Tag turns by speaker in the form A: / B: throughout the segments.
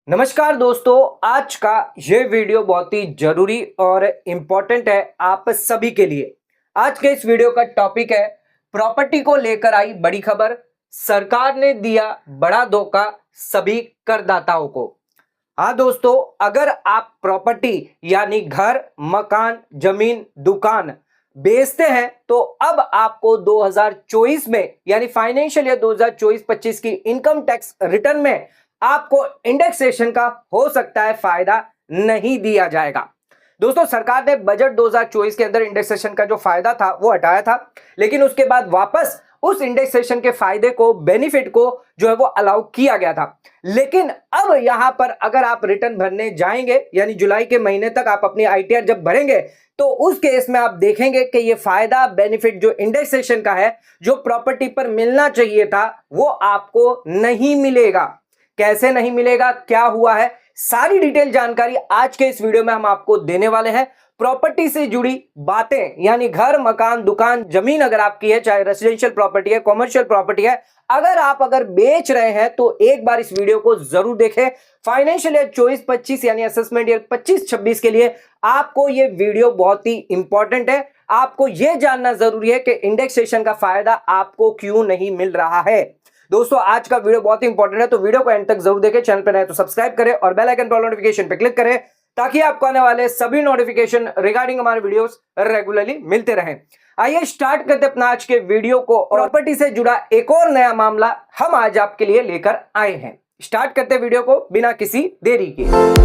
A: नमस्कार दोस्तों, आज का ये वीडियो बहुत ही जरूरी और इम्पोर्टेंट है आप सभी के लिए। आज के इस वीडियो का टॉपिक है प्रॉपर्टी को लेकर आई बड़ी खबर, सरकार ने दिया बड़ा धोखा सभी करदाताओं को। हाँ दोस्तों, अगर आप प्रॉपर्टी यानी घर, मकान, जमीन, दुकान बेचते हैं तो अब आपको 2024 में यानी फाइनेंशियल ईयर 2024-25 की इनकम टैक्स रिटर्न में आपको इंडेक्सेशन का हो सकता है फायदा नहीं दिया जाएगा। दोस्तों, सरकार ने बजट 2024 के अंदर इंडेक्सेशन का जो फायदा था वो हटाया था, लेकिन उसके बाद वापस उस इंडेक्सेशन के फायदे को, बेनिफिट को जो है वो अलाउ किया गया था। लेकिन अब यहां पर अगर आप रिटर्न भरने जाएंगे यानी जुलाई के महीने तक आप अपनी आईटीआर जब भरेंगे तो उस केस में आप देखेंगे कि ये फायदा, बेनिफिट जो इंडेक्सेशन का है, जो प्रॉपर्टी पर मिलना चाहिए था, वो आपको नहीं मिलेगा। कैसे नहीं मिलेगा, क्या हुआ है, सारी डिटेल जानकारी आज के इस वीडियो में हम आपको देने वाले हैं। प्रॉपर्टी से जुड़ी बातें यानी घर, मकान, दुकान, जमीन अगर आपकी है, चाहे रेजिडेंशियल प्रॉपर्टी है, कॉमर्शियल प्रॉपर्टी है, अगर बेच रहे हैं तो एक बार इस वीडियो को जरूर देखें। फाइनेंशियल ईयर 24-25 यानी असेसमेंट ईयर 25-26 के लिए आपको ये वीडियो बहुत ही इंपॉर्टेंट है। आपको यह जानना जरूरी है कि इंडेक्सेशन का फायदा आपको क्यों नहीं मिल रहा है। दोस्तों, आज का वीडियो बहुत ही इंपॉर्टेंट है, तो वीडियो को एंड तक जरूर देखें। चैनल पर नए तो सब्सक्राइब करें और बेल आइकन पर नोटिफिकेशन पे क्लिक करें ताकि आपको आने वाले सभी नोटिफिकेशन रिगार्डिंग हमारे वीडियोस रेगुलरली मिलते रहें। आइए स्टार्ट करते अपना आज के वीडियो को। प्रॉपर्टी से जुड़ा एक और नया मामला हम आज आपके लिए लेकर आए हैं। स्टार्ट करते वीडियो को बिना किसी देरी के।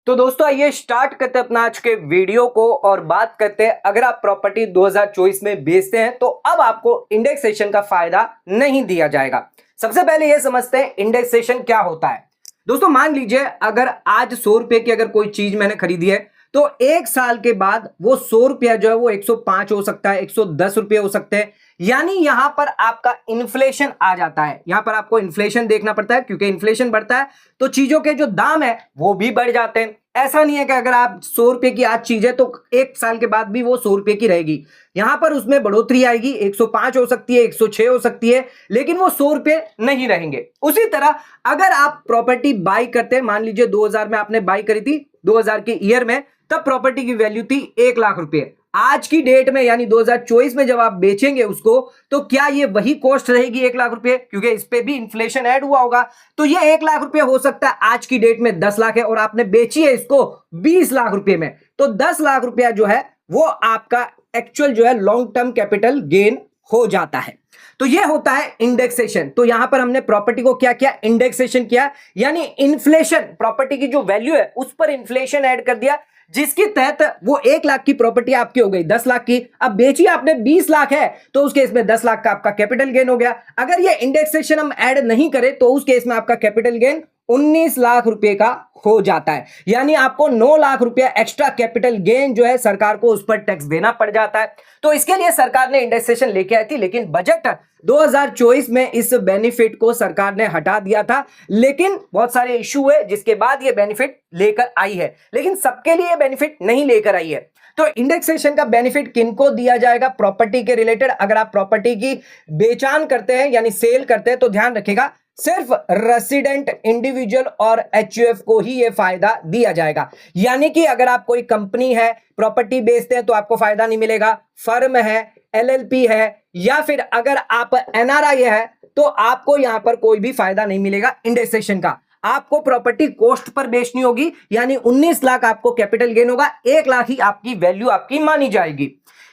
A: तो दोस्तों, आइए स्टार्ट करते हैं अपना आज के वीडियो को और बात करते हैं, अगर आप प्रॉपर्टी 2024 में बेचते हैं तो अब आपको इंडेक्सेशन का फायदा नहीं दिया जाएगा। सबसे पहले यह समझते हैं इंडेक्सेशन क्या होता है। दोस्तों, मान लीजिए अगर आज 100 रुपए की अगर कोई चीज मैंने खरीदी है तो एक साल के बाद वो 100 रुपया जो है वो 105 हो सकता है, 110 रुपये हो सकते हैं। यानी यहां पर आपका इन्फ्लेशन आ जाता है। यहां पर आपको इन्फ्लेशन देखना पड़ता है, क्योंकि इन्फ्लेशन बढ़ता है तो चीजों के जो दाम है वो भी बढ़ जाते हैं। ऐसा नहीं है कि अगर आप 100 रुपए की आज चीज है तो एक साल के बाद भी वो 100 रुपए की रहेगी। यहां पर उसमें बढ़ोतरी आएगी, 105 हो सकती है, 106 हो सकती है, लेकिन वो 100 रुपए नहीं रहेंगे। उसी तरह अगर आप प्रॉपर्टी बाई करते हैं, मान लीजिए 2000 में आपने बाई करी थी, 2000 के ईयर में, तब प्रॉपर्टी की वैल्यू थी 1 लाख रुपए। आज की डेट में यानी 2024 में जब आप बेचेंगे उसको तो क्या ये वही कॉस्ट रहेगी 1 लाख रुपए, क्योंकि इस पे भी इन्फ्लेशन ऐड हुआ होगा। तो ये 1 लाख रुपए हो सकता है आज की डेट में 10 लाख है और आपने बेची है इसको 20 लाख रुपए में, तो 10 लाख रुपया जो है वो आपका एक्चुअल जो है लॉन्ग टर्म कैपिटल गेन हो जाता है। तो ये होता है इंडेक्सेशन। तो यहां पर हमने प्रॉपर्टी को क्या किया, इंडेक्सेशन किया, यानी इन्फ्लेशन, प्रॉपर्टी की जो वैल्यू है उस पर इन्फ्लेशन ऐड कर दिया, जिसके तहत वो 1 लाख की प्रॉपर्टी आपकी हो गई 10 लाख की। अब बेची आपने 20 लाख है तो उस केस में 10 लाख का आपका कैपिटल गेन हो गया। अगर ये इंडेक्सेशन हम ऐड नहीं करें तो उस केस में आपका कैपिटल गेन 19 लाख रुपए का हो जाता है। यानी आपको 9 लाख रुपया एक्स्ट्रा कैपिटल गेन जो है सरकार को उस पर टैक्स देना पड़ जाता है। तो इसके लिए सरकार ने इंडेक्सेशन लेके आई थी, लेकिन बजट 2024 में इस बेनिफिट को सरकार ने हटा दिया था। लेकिन बहुत सारे इशू है जिसके बाद ये बेनिफिट लेकर आई है, लेकिन सबके लिए बेनिफिट नहीं लेकर आई है। तो इंडेक्सेशन का बेनिफिट किनको दिया जाएगा प्रॉपर्टी के रिलेटेड? अगर आप प्रॉपर्टी की बेचान करते हैं यानी सेल करते हैं तो ध्यान रखिएगा, सिर्फ रेसिडेंट, इंडिविजुअल और एचयूएफ को ही यह फायदा दिया जाएगा। यानी कि अगर आप कोई कंपनी है, प्रॉपर्टी बेचते हैं तो आपको फायदा नहीं मिलेगा। फर्म है, एलएलपी है, या फिर अगर आप एनआरआई है तो आपको यहां पर कोई भी फायदा नहीं मिलेगा इंडेक्सेशन का। आपको प्रॉपर्टी कॉस्ट पर बेचनी होगी, यानी 19 लाख आपको कैपिटल गेन होगा, 1 लाख ही आपकी वैल्यू आपकी मानी जाएगी।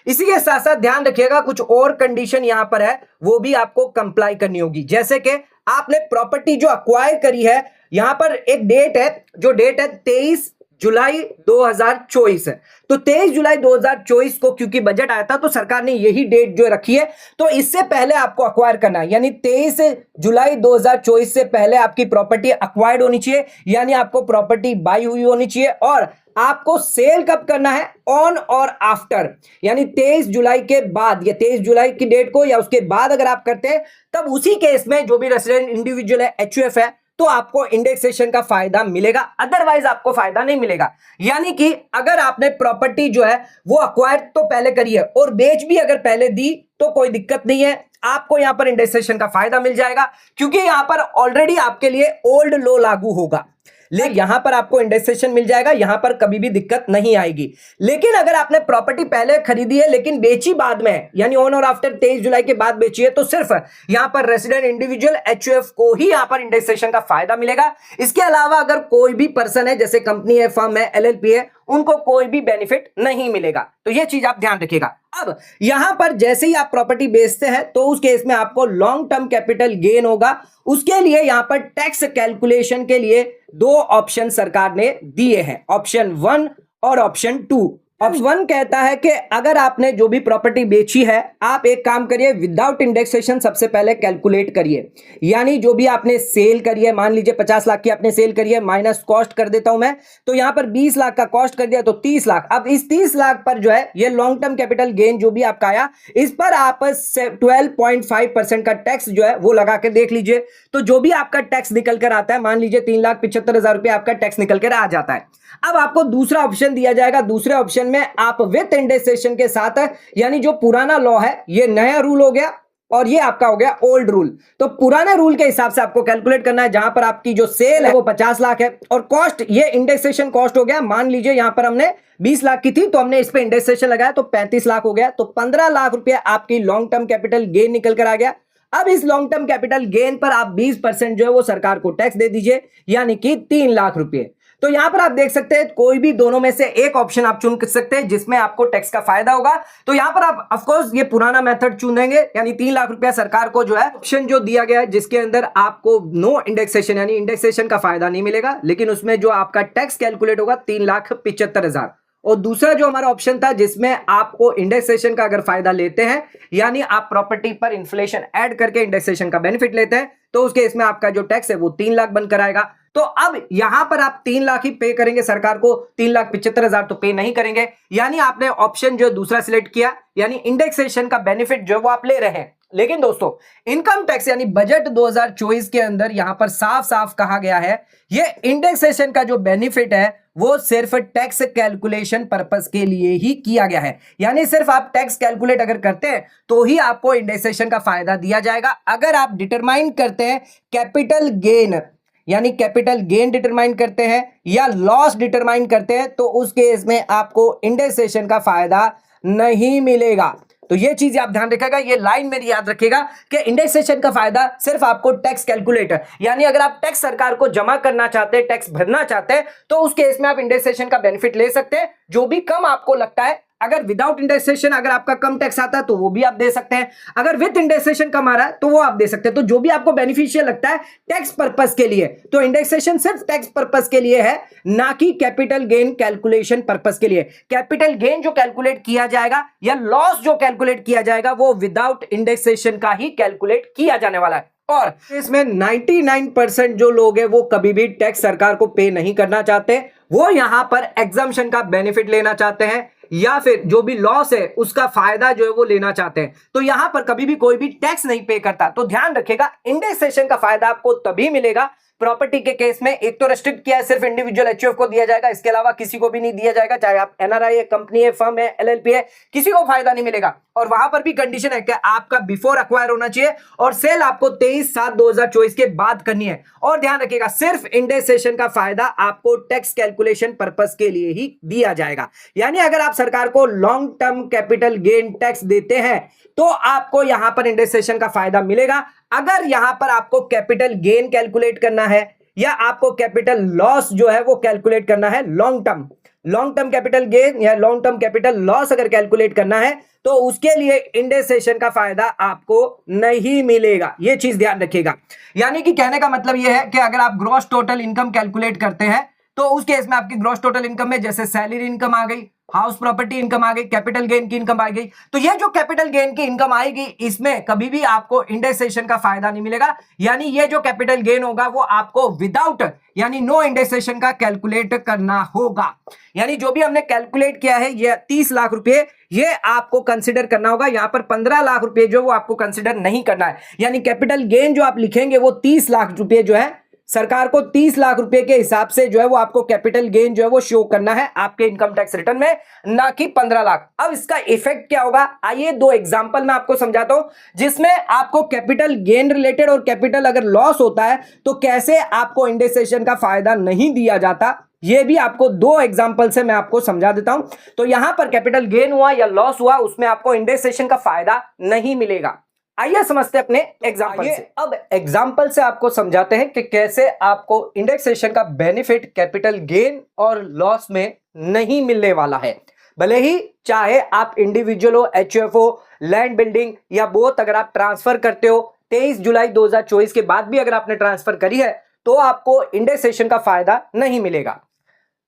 A: इसी के साथ साथ ध्यान रखिएगा कुछ और कंडीशन यहां पर है, वो भी आपको कंप्लाई करनी होगी। जैसे कि आपने प्रॉपर्टी जो अक्वायर करी है, यहां पर एक डेट है, जो डेट है 23 जुलाई 2024 है। तो 23 जुलाई 2024 को क्योंकि बजट आया था तो सरकार ने यही डेट जो रखी है, तो इससे पहले आपको अक्वायर करना है, यानी 23 जुलाई 2024 से पहले आपकी प्रॉपर्टी अक्वायर्ड होनी चाहिए, यानी आपको प्रॉपर्टी बाई हुई होनी चाहिए। और आपको सेल कब करना है, ऑन और आफ्टर, यानी 23 जुलाई के बाद या 23 जुलाई की डेट को या उसके बाद अगर आप करते हैं तब उसी केस में जो भी रेसिडेंट, इंडिविजुअल है, एचयूएफ है, तो आपको इंडेक्सेशन का फायदा मिलेगा, अदरवाइज आपको फायदा नहीं मिलेगा। यानी कि अगर आपने प्रॉपर्टी जो है वो अक्वायर तो पहले करी है और बेच भी अगर पहले दी तो कोई दिक्कत नहीं है, आपको यहां पर इंडेक्सेशन का फायदा मिल जाएगा, क्योंकि यहां पर ऑलरेडी आपके लिए ओल्ड लॉ लागू होगा। लेकिन यहां पर आपको इंडेक्सेशन मिल जाएगा, यहां पर कभी भी दिक्कत नहीं आएगी। लेकिन अगर आपने प्रॉपर्टी पहले खरीदी है लेकिन बेची बाद में, यानी ऑन और आफ्टर 23 जुलाई के बाद बेची है, तो सिर्फ यहां पर रेसिडेंट इंडिविजुअल एचयूएफ को ही यहां पर इंडेक्सेशन का फायदा मिलेगा। इसके अलावा अगर कोई भी पर्सन है, जैसे कंपनी है, फर्म है, एलएलपी है, उनको कोई भी बेनिफिट नहीं मिलेगा। तो यह चीज आप ध्यान रखिएगा। अब यहां पर जैसे ही आप प्रॉपर्टी बेचते हैं तो उस केस में आपको लॉन्ग टर्म कैपिटल गेन होगा। उसके लिए यहां पर टैक्स कैलकुलेशन के लिए दो ऑप्शन सरकार ने दिए हैं, ऑप्शन 1 और ऑप्शन 2। ऑप्शन 1 कहता है कि अगर आपने जो भी प्रॉपर्टी बेची है, आप एक काम करिए, विदाउट इंडेक्सेशन सबसे पहले कैलकुलेट करिए। यानी जो भी आपने सेल करी है, मान लीजिए 50 लाख की आपने सेल करी है, माइनस कॉस्ट कर देता हूं मैं, तो यहां पर 20 लाख का कॉस्ट कर दिया तो 30 लाख। अब इस 30 लाख पर जो है ये लॉन्ग टर्म कैपिटल गेन जो भी आपका आया, इस पर आप 12.5% का टैक्स जो है वो लगा के देख लीजिए। तो जो भी आपका टैक्स निकल कर आता है, मान लीजिए 3,75,000 रुपये आपका टैक्स निकल कर आ जाता है। अब आपको दूसरा ऑप्शन दिया जाएगा। दूसरे ऑप्शन में आप विथ इंडेक्सेशन के साथ, यानी जो पुराना लॉ है ये नया रूल हो गया और ये आपका हो गया ओल्ड रूल। तो पुराने रूल के हिसाब से आपको कैलकुलेट करना है, जहां पर आपकी जो सेल है वो 50 लाख है और कॉस्ट, ये इंडेक्सेशन कॉस्ट हो गया। मान लीजिए यहां पर हमने 20 लाख की थी तो हमने इस पे इंडेक्सेशन लगाया तो 35 लाख हो गया, तो 15 लाख रुपए आपकी लॉन्ग टर्म कैपिटल गेन निकल कर आ गया। अब इस लॉन्ग टर्म कैपिटल गेन पर आप 20% जो है वो सरकार को टैक्स दे दीजिए, यानी कि 3 लाख रुपए। तो यहां पर आप देख सकते हैं कोई भी दोनों में से एक ऑप्शन आप चुन सकते हैं जिसमें आपको टैक्स का फायदा होगा। तो यहां पर आप ऑफ कोर्स ये पुराना मेथड चुनेंगे, यानी 3 लाख रुपया सरकार को जो है ऑप्शन जो दिया गया है जिसके अंदर आपको नो इंडेक्सेशन, यानी इंडेक्सेशन का फायदा नहीं मिलेगा, लेकिन उसमें जो आपका टैक्स कैलकुलेट होगा 3,75,000। और दूसरा जो हमारा ऑप्शन था जिसमें आपको इंडेक्सेशन का अगर फायदा लेते हैं, यानी आप प्रॉपर्टी पर इन्फ्लेशन ऐड करके इंडेक्सेशन का बेनिफिट लेते हैं, तो उसके इसमें आपका जो टैक्स है वो 3 लाख बनकर आएगा। तो अब यहां पर आप 3 लाख ही पे करेंगे सरकार को, 3,75,000 तो पे नहीं करेंगे। यानी आपने ऑप्शन जो दूसरा सिलेक्ट किया, यानी इंडेक्सेशन का बेनिफिट जो वो आप ले रहे हैं। लेकिन दोस्तों इनकम टैक्स यानी बजट 2024 के अंदर यहां पर साफ साफ कहा गया है, ये इंडेक्सेशन का जो बेनिफिट है वो सिर्फ टैक्स कैलकुलेशन पर्पस के लिए ही किया गया है। यानी सिर्फ आप टैक्स कैलकुलेट अगर करते हैं तो ही आपको इंडेक्सेशन का फायदा दिया जाएगा। अगर आप डिटरमाइन करते हैं कैपिटल गेन, यानी कैपिटल गेन डिटरमाइन करते हैं या लॉस डिटरमाइन करते हैं, तो उस केस में आपको इंडेक्सेशन का फायदा नहीं मिलेगा। तो ये चीज आप ध्यान रखिएगा, ये लाइन मेरी याद रखिएगा कि इंडेक्सेशन का फायदा सिर्फ आपको टैक्स कैलकुलेटर, यानी अगर आप टैक्स सरकार को जमा करना चाहते हैं, टैक्स भरना चाहते हैं, तो उस केस में आप इंडेक्सेशन का बेनिफिट ले सकते हैं। जो भी कम आपको लगता है, अगर विदाउट इंडेक्सेशन अगर आपका कम टैक्स आता है तो वो भी आप दे सकते हैं, अगर विद इंडेक्सेशन कम आ रहा है तो वो आप दे सकते हैं। तो जो भी आपको बेनिफिशियल लगता है टैक्स पर्पस के लिए, तो इंडेक्सेशन सिर्फ टैक्स पर्पस के लिए है, ना कि कैपिटल गेन कैलकुलेशन पर्पस के लिए। कैपिटल गेन जो कैलकुलेट किया जाएगा या लॉस जो कैलकुलेट किया जाएगा वो विदाउट इंडेक्सेशन का ही कैलकुलेट किया जाने वाला है। और इसमें 99% जो लोग हैं वो कभी भी टैक्स सरकार को पे नहीं करना चाहते, वो यहां पर एग्जम्पशन का बेनिफिट लेना चाहते हैं या फिर जो भी लॉस है उसका फायदा जो है वो लेना चाहते हैं। तो यहां पर कभी भी कोई भी टैक्स नहीं पे करता। तो ध्यान रखिएगा, इंडेक्सेशन का फायदा आपको तभी मिलेगा प्रॉपर्टी के केस में। एक तो रेस्ट्रिक्ट किया है, सिर्फ इंडिविजुअल एचयूएफ को दिया जाएगा, इसके अलावा किसी को भी नहीं दिया जाएगा, चाहे आप एनआरआई है, कंपनी है, फर्म है, एलएलपी है, किसी को फायदा नहीं मिलेगा। और वहां पर भी कंडीशन है कि आपका बिफोर अक्वायर होना चाहिए और सेल आपको 23/7/2024 के बाद करनी है। और ध्यान रखिएगा, सिर्फ इंडेक्सेशन का फायदा आपको टैक्स कैलकुलेशन पर्पस के लिए ही दिया जाएगा। यानी अगर आप सरकार को long term capital gain tax देते हैं तो आपको यहां पर इंडेक्सेशन का फायदा मिलेगा। अगर यहां पर आपको कैपिटल गेन कैलकुलेट करना है या आपको कैपिटल लॉस जो है वो कैलकुलेट करना है, लॉन्ग टर्म कैपिटल गेन या लॉन्ग टर्म कैपिटल लॉस अगर कैलकुलेट करना है, तो उसके लिए इंडेक्सेशन का फायदा आपको नहीं मिलेगा। यह चीज ध्यान रखिएगा। यानी कि कहने का मतलब यह है कि अगर आप ग्रॉस टोटल इनकम कैलकुलेट करते हैं तो उस केस में आपकी ग्रॉस टोटल इनकम में जैसे सैलरी इनकम आ गई, हाउस प्रॉपर्टी इनकम आ गई, कैपिटल गेन की इनकम आ गई, तो ये जो कैपिटल गेन की इनकम आएगी इसमें कभी भी आपको इंडेक्सेशन का फायदा नहीं मिलेगा। यानी ये जो कैपिटल गेन होगा वो आपको विदाउट यानी नो इंडेक्सेशन का कैलकुलेट करना होगा। यानी जो भी हमने कैलकुलेट किया है ये 30 लाख रुपए, ये आपको कंसिडर करना होगा। यहां पर 15 लाख रुपए जो वो आपको कंसिडर नहीं करना है। यानी कैपिटल गेन जो आप लिखेंगे वो 30 लाख रुपए जो है सरकार को 30 लाख रुपए के हिसाब से जो है वो आपको कैपिटल गेन जो है वो शो करना है आपके इनकम टैक्स रिटर्न में, ना कि 15 लाख। अब इसका इफेक्ट क्या होगा, आइए दो एग्जांपल मैं आपको समझाता हूं जिसमें आपको कैपिटल गेन रिलेटेड और कैपिटल अगर लॉस होता है तो कैसे आपको इंडेक्सेशन का फायदा नहीं दिया जाता, ये भी आपको दो एग्जांपल से मैं आपको समझा देता हूं। तो यहां पर कैपिटल गेन हुआ या लॉस हुआ, उसमें आपको इंडेक्सेशन का फायदा नहीं मिलेगा। आइए समझते हैं अपने एग्जांपल से। अब एग्जांपल से आपको समझाते हैं कि कैसे आपको इंडेक्सेशन का बेनिफिट कैपिटल गेन और लॉस में नहीं मिलने वाला है। भले ही चाहे आप इंडिविजुअल हो, एचयूएफ हो, लैंड बिल्डिंग या बोथ, अगर आप ट्रांसफर करते हो 23 जुलाई 2024 के बाद भी अगर आपने ट्रांसफर करी है तो आपको इंडेक्सेशन का फायदा नहीं मिलेगा।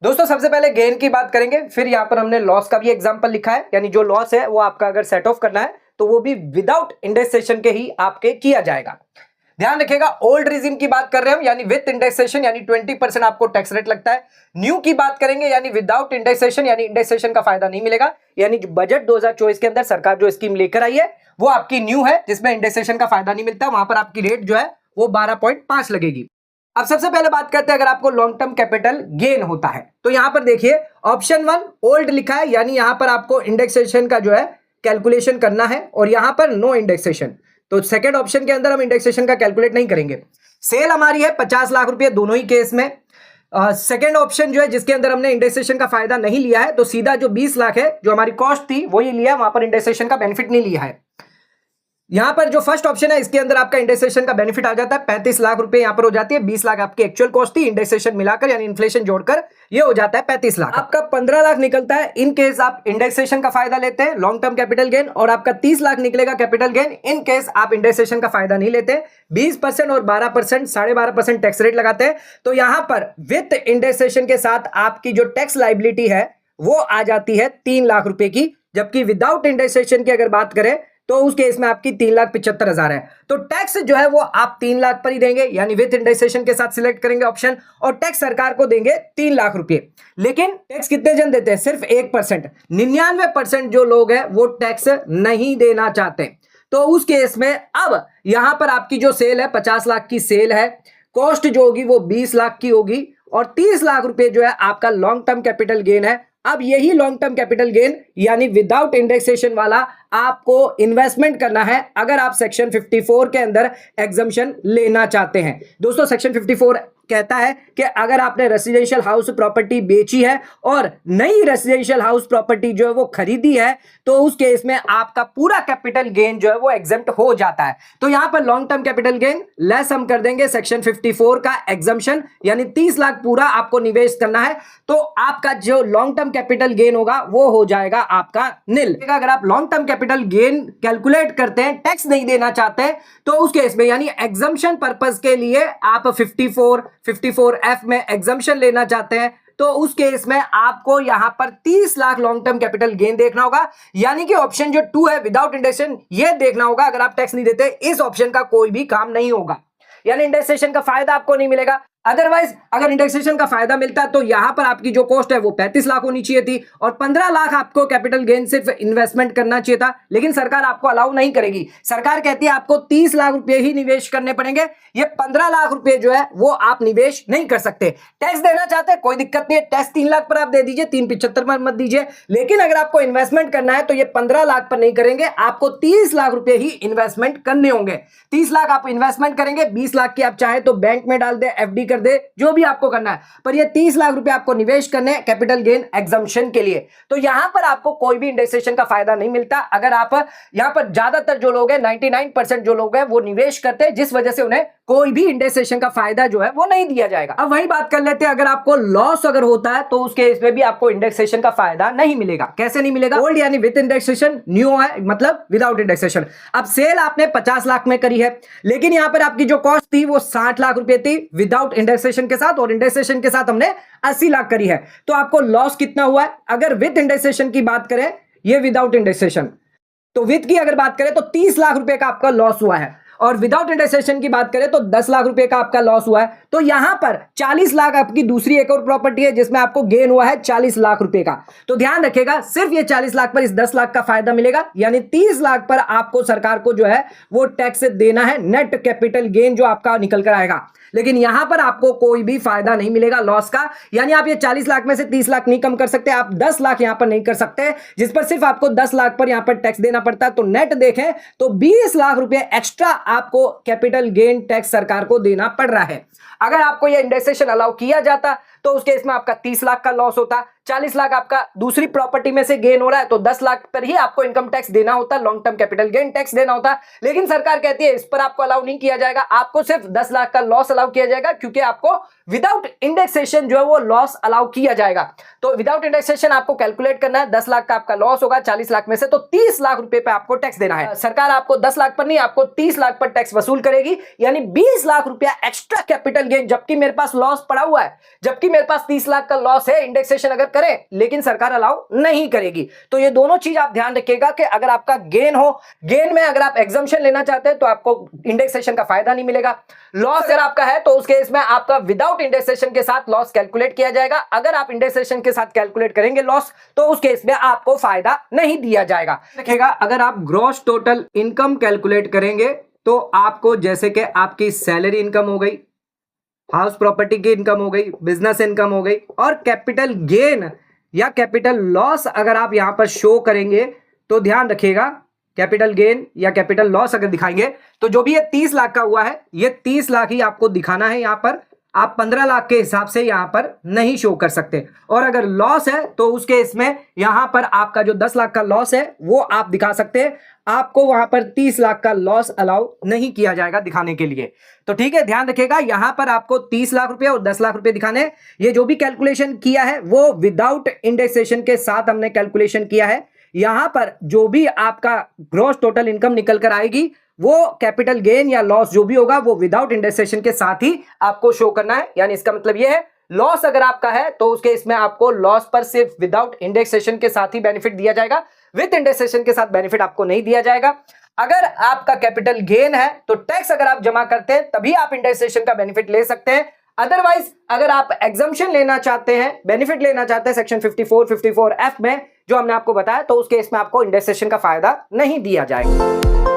A: दोस्तों सबसे पहले गेन की बात करेंगे, फिर यहां पर हमने लॉस का भी एग्जांपल लिखा है, यानी जो लॉस है वो आपका अगर सेट ऑफ करना है तो वो भी विदाउट इंडेक्सेशन के ही आपके किया जाएगा। ध्यान रखिएगा, ओल्ड रिजिम की बात कर रहे हैं हम, यानी विद इंडेक्सेशन यानी 20% आपको टैक्स रेट लगता है। न्यू की बात करेंगे यानी विदाउट इंडेक्सेशन, यानी इंडेक्सेशन का फायदा नहीं मिलेगा। यानी बजट 2024 के अंदर सरकार जो स्कीम लेकर आई है वो आपकी न्यू है, जिसमें इंडेक्सेशन का फायदा नहीं मिलता, वहां पर आपकी रेट जो है वो 12.5 लगेगी। अब सबसे पहले बात करते हैं अगर आपको लॉन्ग टर्म कैपिटल गेन होता है तो यहां पर देखिए ऑप्शन 1 ओल्ड लिखा है, यानी यहां पर आपको इंडेक्सेशन का जो है कैलकुलेशन करना है, और यहां पर नो इंडेक्सेशन। तो सेकंड ऑप्शन के अंदर हम इंडेक्सेशन का कैलकुलेट नहीं करेंगे। सेल हमारी है 50 लाख रुपए दोनों ही केस में। सेकंड ऑप्शन जो है जिसके अंदर हमने इंडेक्सेशन का फायदा नहीं लिया है, तो सीधा जो 20 लाख है जो हमारी कॉस्ट थी वही लिया, वहां पर इंडेक्सेशन का बेनिफिट नहीं लिया है। यहां पर जो फर्स्ट ऑप्शन है इसके अंदर आपका इंडेक्सेशन का बेनिफिट आ जाता है, 35 लाख रुपए यहां पर हो जाती है, 20 लाख आपकी एक्चुअल कॉस्ट थी, इंडेक्सेशन मिलाकर यानी इन्फ्लेशन जोड़कर ये हो जाता है 35 लाख। आपका 15 लाख निकलता है इन केस आप इंडेक्सेशन का फायदा लेते हैं, लॉन्ग टर्म कैपिटल गेन, और आपका 30 लाख निकलेगा कैपिटल गेन इन केस आप इंडेक्सेशन का फायदा नहीं लेते। 20% और 12% 12.5% टैक्स रेट लगाते हैं। तो यहां पर विथ इंडेक्सेशन के साथ आपकी जो टैक्स लाइबिलिटी है वो आ जाती है 3 लाख रुपए की, जबकि विदाउट इंडेक्सेशन की अगर बात करें तो उस केस में आपकी 3,75,000 है। तो टैक्स जो है वो आप 3 लाख पर ही देंगे, यानी विथ इंडेक्सेशन के साथ सिलेक्ट करेंगे ऑप्शन, और टैक्स सरकार को देंगे 3 लाख रुपए। लेकिन टैक्स कितने जन देते हैं, सिर्फ 1%। 99% जो लोग हैं वो टैक्स नहीं देना चाहते। तो उस केस में अब यहां पर आपकी जो सेल है 50 लाख की सेल है, कॉस्ट जो होगी वो 20 लाख की होगी, और 30 लाख रुपए जो है आपका लॉन्ग टर्म कैपिटल गेन है। अब यही लॉन्ग टर्म कैपिटल गेन यानी विदाउट इंडेक्सेशन वाला आपको इन्वेस्टमेंट करना है अगर आप सेक्शन 54 के अंदर एग्जम्पशन लेना चाहते हैं। दोस्तों सेक्शन 54 कहता है कि अगर आपने रेसिडेंशियल हाउस प्रॉपर्टी बेची है और नई रेसिडेंशियल हाउस प्रॉपर्टी जो है वो खरीदी है तो उस केस में आपका पूरा कैपिटल गेन जो है वो एग्जम्प्ट हो जाता है। तो यहां पर long term capital gain less हम कर देंगे सेक्शन 54 का एग्जम्पशन, यानी 30 लाख पूरा आपको निवेश करना है, तो आपका जो लॉन्ग टर्म कैपिटल गेन होगा वो हो जाएगा आपका निल। अगर आप long term capital gain calculate करते हैं, टैक्स नहीं देना चाहते, तो उस केस में यानी एग्जम्पशन पर्पस के लिए आप 54F में एग्जम्पशन लेना चाहते हैं, तो उस केस में आपको यहां पर 30 lakh long term capital gain देखना होगा, यानी कि ऑप्शन जो 2 है विदाउट इंडेक्सेशन ये देखना होगा। अगर आप टैक्स नहीं देते इस ऑप्शन का कोई भी काम नहीं होगा, यानी इंडेक्सेशन का फायदा आपको नहीं मिलेगा। अदरवाइज अगर इंडेक्सेशन का फायदा मिलता तो यहां पर आपकी जो कॉस्ट है वो 35 लाख होनी चाहिए थी और 15 लाख आपको कैपिटल गेन सिर्फ इन्वेस्टमेंट करना चाहिए था, लेकिन सरकार आपको अलाउ नहीं करेगी। सरकार कहती है आपको 30 लाख रुपए ही निवेश करने पड़ेंगे, ये 15 लाख रुपए जो है वो आप निवेश नहीं कर सकते। टैक्स देना चाहते हैं कोई दिक्कत नहीं है, टैक्स 3 लाख पर आप दे दीजिए, 375 पर मत दीजिए, लेकिन अगर आपको इन्वेस्टमेंट करना है तो ये 15 लाख पर नहीं करेंगे, आपको 30 लाख रुपए ही इन्वेस्टमेंट करने होंगे। 30 लाख आप इन्वेस्टमेंट करेंगे, 20 लाख की आप चाहे तो बैंक में डाल दे, एफडी कर दे, जो भी आपको करना है, पर ये 30 लाख रुपए आपको निवेश करने हैं कैपिटल गेन एग्जम्पशन के लिए। तो यहां पर आपको कोई भी इंडेक्सेशन का फायदा नहीं मिलता। अगर आप यहां पर ज्यादातर जो लोग हैं 99% जो लोग हैं वो निवेश करते हैं, जिस वजह से उन्हें कोई भी इंडेक्सेशन का फायदा जो है वो नहीं दिया जाएगा। अब वही बात कर लेते हैं, अगर आपको लॉस अगर होता है तो उसके इसमें भी आपको इंडेक्सेशन का फायदा नहीं मिलेगा। कैसे नहीं मिलेगा? ओल्ड यानी विद इंडेक्सेशन, न्यू है मतलब विदाउट इंडेक्सेशन। अब सेल आपने 50 लाख में करी है, लेकिन यहां पर आपकी जो कॉस्ट थी वो 60 लाख रुपए थी विदाउट इंडेक्सेशन के साथ, और इंडेक्सेशन के साथ हमने 80 लाख करी है। तो आपको लॉस कितना हुआ है? अगर विद इंडेक्सेशन की बात करें, ये विदाउट इंडेक्सेशन, तो विद की अगर बात करें तो 30 लाख रुपए का आपका लॉस हुआ है, और विदाउट इंडेक्सेशन की बात करें तो 10 लाख रुपए का आपका लॉस हुआ है। तो यहां पर 40 लाख आपकी दूसरी एक और प्रॉपर्टी है जिसमें आपको गेन हुआ है 40 लाख रुपए का। तो ध्यान रखिएगा, सिर्फ ये 40 लाख पर इस 10 लाख का फायदा मिलेगा, यानी 30 लाख पर आपको सरकार को जो है वो टैक्स देना है, नेट कैपिटल गेन जो आपका निकल कर आएगा। लेकिन यहां पर आपको कोई भी फायदा नहीं मिलेगा लॉस का, यानी आप ये 40 लाख में से 30 लाख नहीं कम कर सकते, आप 10 लाख यहां पर नहीं कर सकते, जिस पर सिर्फ आपको 10 लाख पर यहां पर टैक्स देना पड़ता है। तो नेट देखें तो 20 लाख रुपए एक्स्ट्रा आपको कैपिटल गेन टैक्स सरकार को देना पड़ रहा है। अगर आपको यह इंडेक्सेशन अलाउ किया जाता तो उस केस में आपका 30 लाख का लॉस होता, 40 लाख आपका दूसरी प्रॉपर्टी में से गेन हो रहा है तो 10 लाख पर ही आपको इनकम टैक्स देना होता, long term capital gain tax देना होता। लेकिन सरकार कहती है इस पर आपको अलाउ नहीं किया जाएगा, आपको सिर्फ 10 लाख का लॉस अलाउ किया जाएगा, क्योंकि आपको विदाउट इंडेक्सेशन जो है वो लॉस अलाउ किया जाएगा। तो विदाउट इंडेक्सेशन आपको कैलकुलेट करना है, 10 लाख का आपका लॉस होगा 40 लाख में से, तो 30 लाख रुपए पे आपको टैक्स देना है। सरकार आपको 10 लाख पर नहीं, आपको 30 लाख पर टैक्स वसूल करेगी, यानी 20 लाख रुपया एक्स्ट्रा कैपिटल गेन, जबकि मेरे पास लॉस पड़ा हुआ है, जबकि मेरे पास 30 लाख का लॉस है इंडेक्सेशन अगर करें, लेकिन सरकार अलाउ नहीं करेगी। तो ये दोनों चीज आप ध्यान रखिएगा कि अगर आपका गेन हो, गेन में अगर आप एग्जम्पशन लेना चाहते हैं तो आपको इंडेक्सेशन का फायदा नहीं मिलेगा। लॉस अगर आपका है तो उस केस में आपका विदाउट इंडेक्सेशन के साथ लॉस कैलकुलेट किया जाएगा। अगर आप इंडेक्सेशन के साथ कैलकुलेट करेंगे लॉस तो उस केस में आपको फायदा नहीं दिया जाएगा। देखिएगा, अगर आप ग्रॉस टोटल इनकम कैलकुलेट करेंगे तो आपको जैसे कि आपकी सैलरी इनकम हो गई, हाउस प्रॉपर्टी की इनकम हो गई, बिजनेस इनकम हो गई, और कैपिटल गेन या कैपिटल लॉस अगर आप यहां पर शो करेंगे तो ध्यान रखिएगा, कैपिटल गेन या कैपिटल लॉस अगर दिखाएंगे तो जो भी ये 30 लाख का हुआ है ये 30 लाख ही आपको दिखाना है। यहां पर आप 15 लाख के हिसाब से यहां पर नहीं शो कर सकते, और अगर लॉस है तो उसके इसमें यहां पर आपका जो 10 लाख का लॉस है वो आप दिखा सकते हैं, आपको वहां पर 30 लाख का लॉस अलाउ नहीं किया जाएगा दिखाने के लिए। तो ठीक है, ध्यान रखिएगा, यहां पर आपको 30 लाख रुपए और 10 लाख रुपए दिखाने। ये जो भी कैलकुलेशन किया है वो विदाउट इंडेक्सेशन के साथ हमने कैलकुलेशन किया है। यहां पर जो भी आपका ग्रॉस टोटल इनकम निकल कर आएगी वो कैपिटल गेन या लॉस जो भी होगा वो विदाउट इंडेक्सेशन के साथ ही आपको शो करना है। यानी इसका मतलब ये है, लॉस अगर आपका है तो उसके इसमें आपको लॉस पर सिर्फ विदाउट इंडेक्सेशन के साथ ही बेनिफिट दिया जाएगा, विद इंडेक्सेशन के साथ बेनिफिट आपको नहीं दिया जाएगा। अगर आपका कैपिटल गेन है तो टैक्स अगर आप जमा करते हैं तभी आप इंडेक्सेशन का बेनिफिट ले सकते हैं। अदरवाइज अगर आप एग्जम्पशन लेना चाहते हैं, बेनिफिट लेना चाहते हैं सेक्शन 54F में जो हमने आपको बताया, तो उसके इसमें आपको इंडेक्सेशन का फायदा नहीं दिया जाएगा।